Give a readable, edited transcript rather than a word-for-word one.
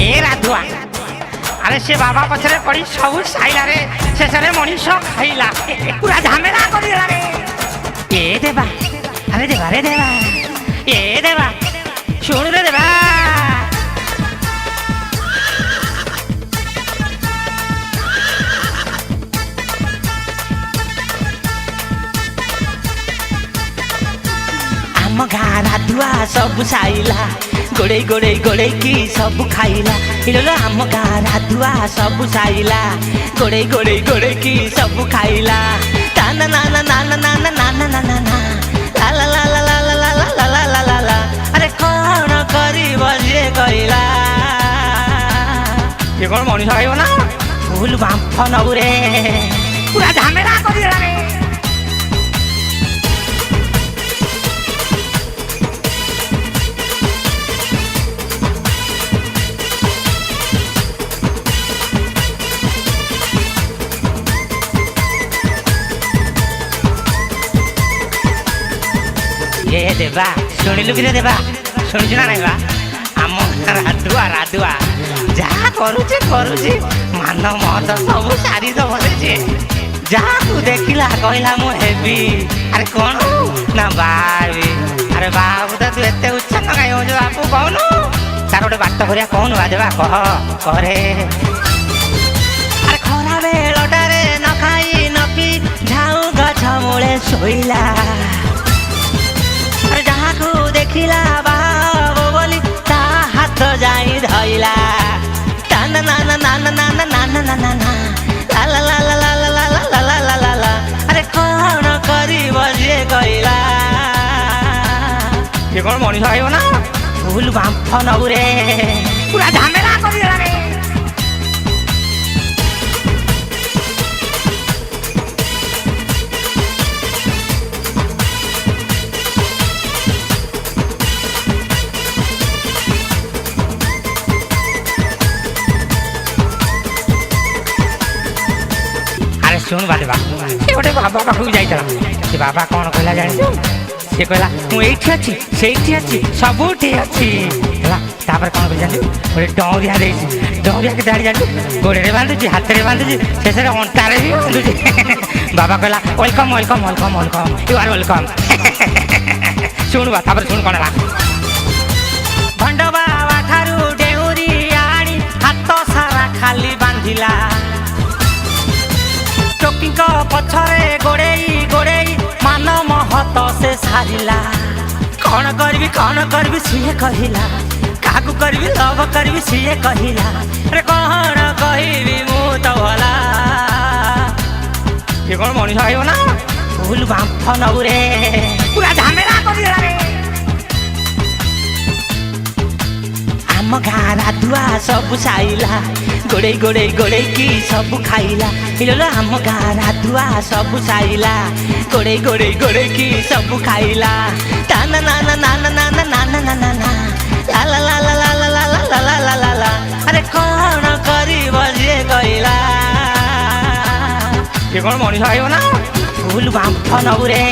ए राधुआ अरे से बाबा पछरे पड़ी सब साइला रे शेषरे मनीष खाइला पूरा झमेला कर देला रे ए देवा अरे देवा रे देवा ए देवा सुन रे देवा आम गाँ राधुआ सब साइला गोड़े गोड़े गोड़े की सब खाइला इलो आम गाँ राधुआ सब साइला गोड़े गोड़े गोड़े की सब खाइला ताना नाना नाना नाना नाना नाना ना ला ला ला ला ला ला ला ला ला ला ला अरे कौन करी बजे कइला ये कौन मनीष आइबो ना फुल बांफ नबु रे पूरा झमेला कर देला रे ये देवा शुणिलु कि देवा शुणुचु ना नाइबा आम राधुआ राधुआ जहाँ करुचे करुचे मान महत सब सारी दबे जहाँ तू देखला कहला मु हेबी अरे कौन ना बाबी अरे बाबू तो तू एत उच्छन्न कहीं हो बापू कहनु तार गोटे बात करिया कहनु देवा कह करे अरे खरा बेलटारे न खाई न पी झाऊ गछ मूले शोइला अरे जहाँ को देखिला बाबो बोली ता हाथ जाई धइला ताना नाना नाना नाना नाना नाना ना ला ला ला ला ला ला ला ला ला ला ला अरे कौन करी बजे कइला ये कौन मनीष आइबो ना फुल बांफ नबु रे पूरा झमेला कर देला रे सुन बाटे बाबा गोटे बाबा पाखक जाइला से बाबा कौन कहला जानी से कहला मु एठी अछि सेठी अछि सबुठी अछि हला तापर कौन कहला जानी गोटे डौरिया देछि डौरिया के दाड़ी जानी गोड़े रे बांधुची हाथ रे बांधुची शेषरे अंटा रे भी बांधुची बाबा कहला welcome welcome welcome welcome you are welcome सुन बा तापर सुन कोनला भंड बाबा थारु डेउरी आणी हाथ सारा खाली बांधिला चौकी पछरे गोड़ेई गोड़ेई मान महत से सारिला कौन करबी सीए कहिला काकू करबी लव करबी सीए कहिला अरे कौन कहबी मु तो भला ये कौन मनीष आइबो ना फुल बांफ नबु रे पूरा झमेला कर देला रे आम गाँ राधुआ सब साइला गोड़े गोड़े गोड़े की सब खाइला इलो आम गाँ राधुआ सब साइला गोड़े गोड़े गोड़े की सब खाइला ताना नाना नाना नाना नाना नाना ना ला ला ला ला ला ला ला ला ला ला ला ला अरे कौन करी बजे कइला ये कौन मनीष आइबो ना फुल बांफ नबु रे